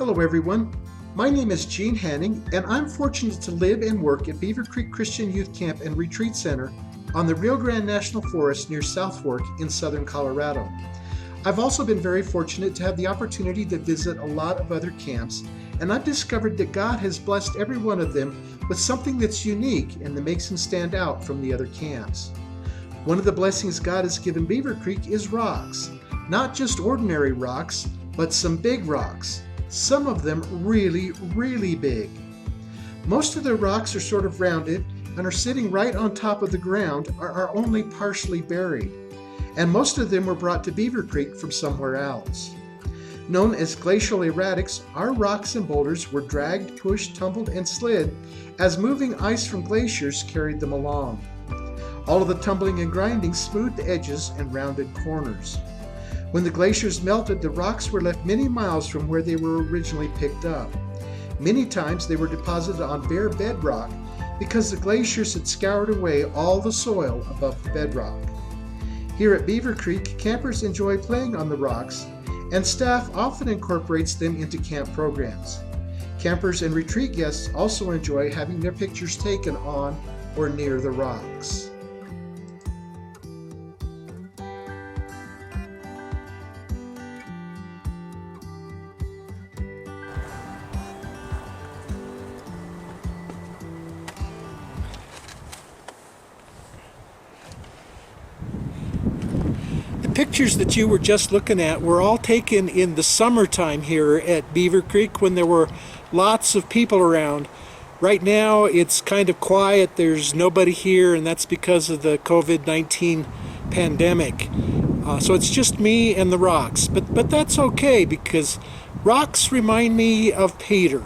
Hello everyone, my name is Gene Hanning and I'm fortunate to live and work at Beaver Creek Christian Youth Camp and Retreat Center on the Rio Grande National Forest near South Fork in southern Colorado. I've also been very fortunate to have the opportunity to visit a lot of other camps, and I've discovered that God has blessed every one of them with something that's unique and that makes them stand out from the other camps. One of the blessings God has given Beaver Creek is rocks. Not just ordinary rocks, but some big rocks. Some of them really, really big. Most of the rocks are sort of rounded and are sitting right on top of the ground or are only partially buried. And most of them were brought to Beaver Creek from somewhere else. Known as glacial erratics, our rocks and boulders were dragged, pushed, tumbled, and slid as moving ice from glaciers carried them along. All of the tumbling and grinding smoothed the edges and rounded corners. When the glaciers melted, the rocks were left many miles from where they were originally picked up. Many times they were deposited on bare bedrock because the glaciers had scoured away all the soil above the bedrock. Here at Beaver Creek, campers enjoy playing on the rocks, and staff often incorporates them into camp programs. Campers and retreat guests also enjoy having their pictures taken on or near the rocks. Pictures that you were just looking at were all taken in the summertime here at Beaver Creek when there were lots of people around. Right now it's kind of quiet, there's nobody here, and that's because of the COVID-19 pandemic. So it's just me and the rocks, but that's okay because rocks remind me of Peter.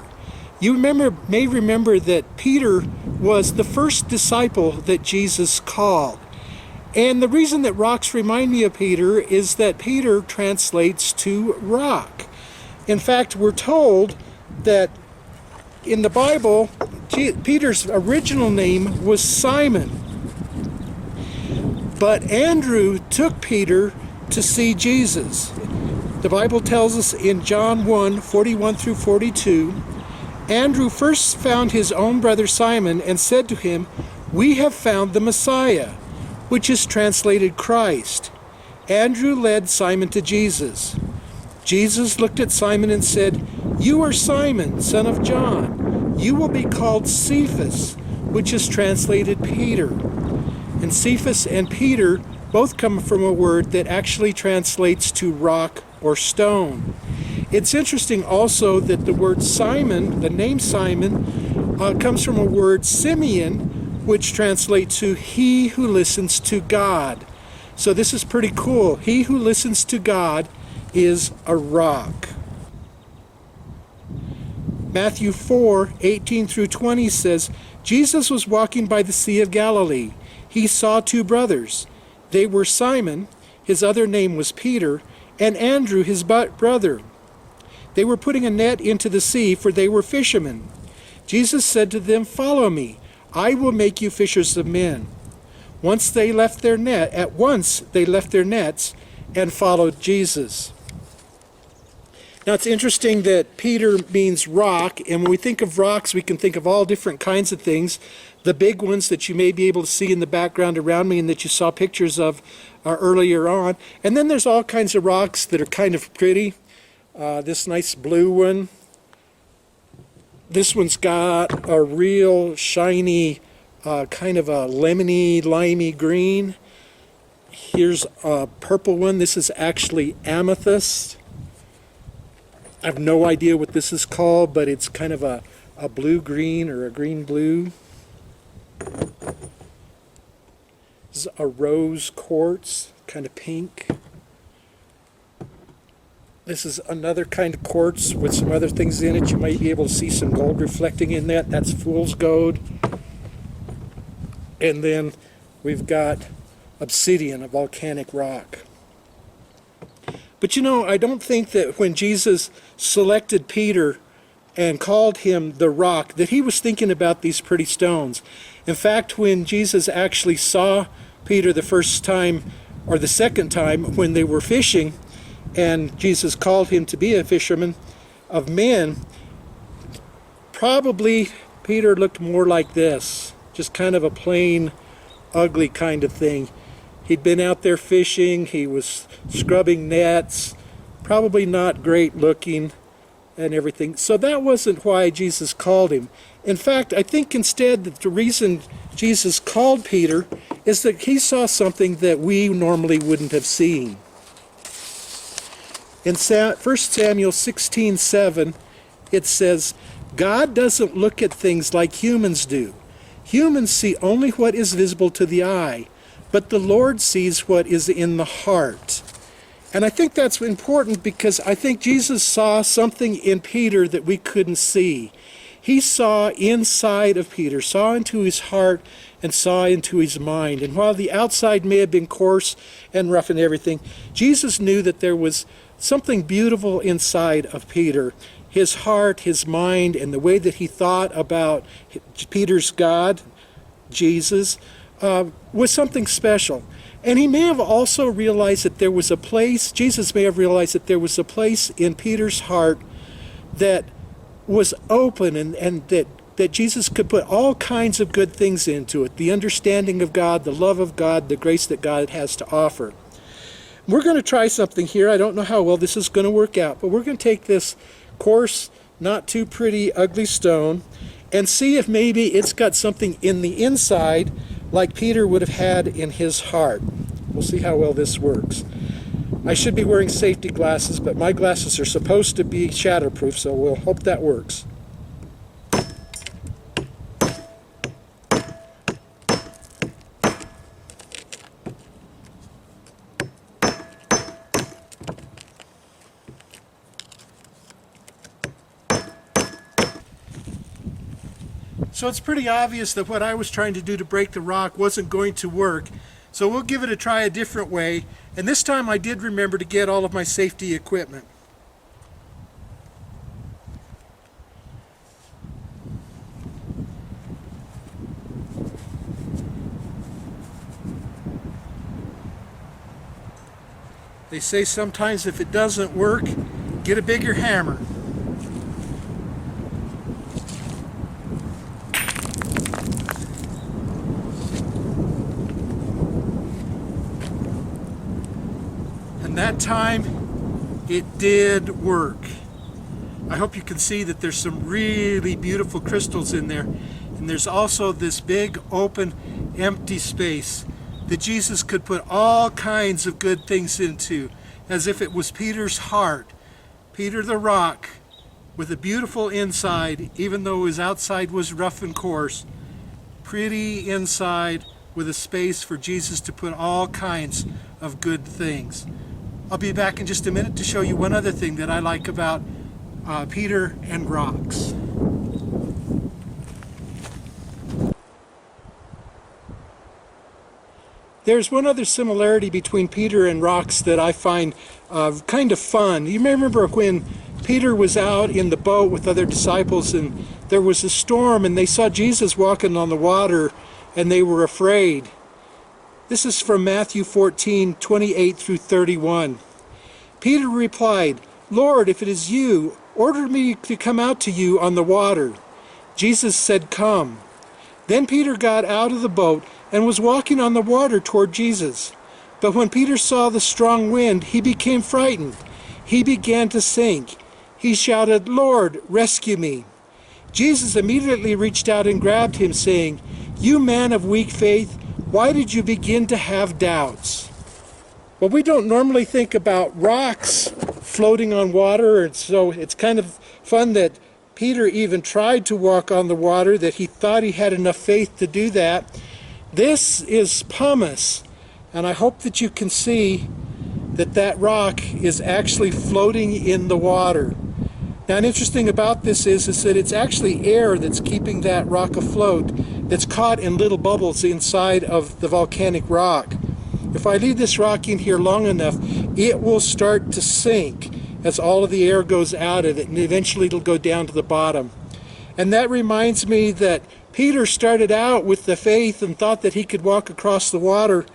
You may remember that Peter was the first disciple that Jesus called. And the reason that rocks remind me of Peter is that Peter translates to rock. In fact, we're told that in the Bible, Peter's original name was Simon. But Andrew took Peter to see Jesus. The Bible tells us in John 1:41 through 42, Andrew first found his own brother Simon and said to him, "We have found the Messiah," which is translated Christ. Andrew led Simon to Jesus. Jesus looked at Simon and said, "You are Simon, son of John. You will be called Cephas," which is translated Peter. And Cephas and Peter both come from a word that actually translates to rock or stone. It's interesting also that the word Simon, the name Simon, comes from a word Simeon, which translates to he who listens to God. So this is pretty cool. He who listens to God is a rock. Matthew 4:18 through 20 says, Jesus was walking by the Sea of Galilee. He saw two brothers. They were Simon, his other name was Peter, and Andrew, his brother. They were putting a net into the sea, for they were fishermen. Jesus said to them, "Follow me. I will make you fishers of men." At once they left their nets and followed Jesus. Now it's interesting that Peter means rock, and when we think of rocks, we can think of all different kinds of things. The big ones that you may be able to see in the background around me and that you saw pictures of earlier on. And then there's all kinds of rocks that are kind of pretty. This nice blue one. This one's got a real shiny, kind of a lemony, limey green. Here's a purple one. This is actually amethyst. I have no idea what this is called, but it's kind of a blue-green or a green-blue. This is a rose quartz, kind of pink. This is another kind of quartz with some other things in it. You might be able to see some gold reflecting in that. That's fool's gold. And then we've got obsidian, a volcanic rock. But you know, I don't think that when Jesus selected Peter and called him the rock, that he was thinking about these pretty stones. In fact, when Jesus actually saw Peter the first time, or the second time, when they were fishing, and Jesus called him to be a fisherman, of men, probably Peter looked more like this, just kind of a plain, ugly kind of thing. He'd been out there fishing, he was scrubbing nets, probably not great looking and everything. So that wasn't why Jesus called him. In fact, I think instead that the reason Jesus called Peter is that he saw something that we normally wouldn't have seen. In 1 Samuel 16:7, it says, God doesn't look at things like humans do. Humans see only what is visible to the eye, but the Lord sees what is in the heart. And I think that's important because I think Jesus saw something in Peter that we couldn't see. He saw inside of Peter, saw into his heart, and saw into his mind. And while the outside may have been coarse and rough and everything, Jesus knew that there was something beautiful inside of Peter. His heart, his mind, and the way that he thought about Peter's God, Jesus, was something special. And he may have also realized that there was a place, Jesus may have realized that there was a place in Peter's heart that was open and that Jesus could put all kinds of good things into it. The understanding of God, the love of God, the grace that God has to offer. We're going to try something here. I don't know how well this is going to work out, but we're going to take this coarse, not too pretty, ugly stone and see if maybe it's got something in the inside like Peter would have had in his heart. We'll see how well this works. I should be wearing safety glasses, but my glasses are supposed to be shatterproof, so we'll hope that works. So it's pretty obvious that what I was trying to do to break the rock wasn't going to work. So we'll give it a try a different way. And this time I did remember to get all of my safety equipment. They say sometimes if it doesn't work, get a bigger hammer. That time it did work. I hope you can see that there's some really beautiful crystals in there, and there's also this big open empty space that Jesus could put all kinds of good things into, as if it was Peter's heart, Peter the rock, with a beautiful inside, even though his outside was rough and coarse, pretty inside with a space for Jesus to put all kinds of good things. I'll be back in just a minute to show you one other thing that I like about Peter and rocks. There's one other similarity between Peter and rocks that I find kind of fun. You may remember when Peter was out in the boat with other disciples and there was a storm and they saw Jesus walking on the water and they were afraid. This is from Matthew 14:28 through 31. Peter replied, Lord, if it is you, order me to come out to you on the water. Jesus said, come. Then Peter got out of the boat and was walking on the water toward Jesus. But when Peter saw the strong wind, he became frightened. He began to sink. He shouted, Lord, rescue me. Jesus immediately reached out and grabbed him, saying, you man of weak faith, why did you begin to have doubts? Well, we don't normally think about rocks floating on water, and so it's kind of fun that Peter even tried to walk on the water, that he thought he had enough faith to do that. This is pumice, and I hope that you can see that that rock is actually floating in the water. Now, an interesting about this is that it's actually air that's keeping that rock afloat, that's caught in little bubbles inside of the volcanic rock. If I leave this rock in here long enough, it will start to sink as all of the air goes out of it, and eventually it'll go down to the bottom. And that reminds me that Peter started out with the faith and thought that he could walk across the water,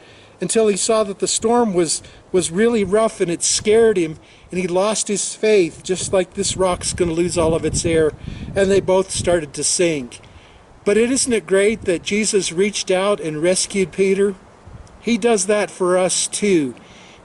until he saw that the storm was really rough and it scared him, and he lost his faith, just like this rock's going to lose all of its air, and they both started to sink. But isn't it great that Jesus reached out and rescued Peter? He does that for us too.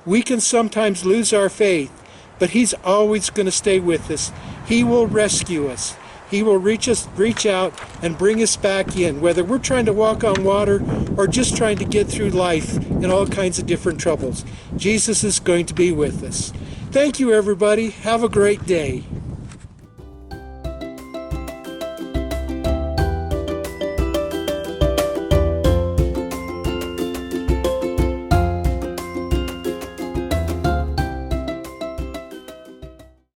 We can sometimes lose our faith, but he's always going to stay with us. He will rescue us. He will reach out and bring us back in, whether we're trying to walk on water or just trying to get through life in all kinds of different troubles. Jesus is going to be with us. Thank you, everybody. Have a great day.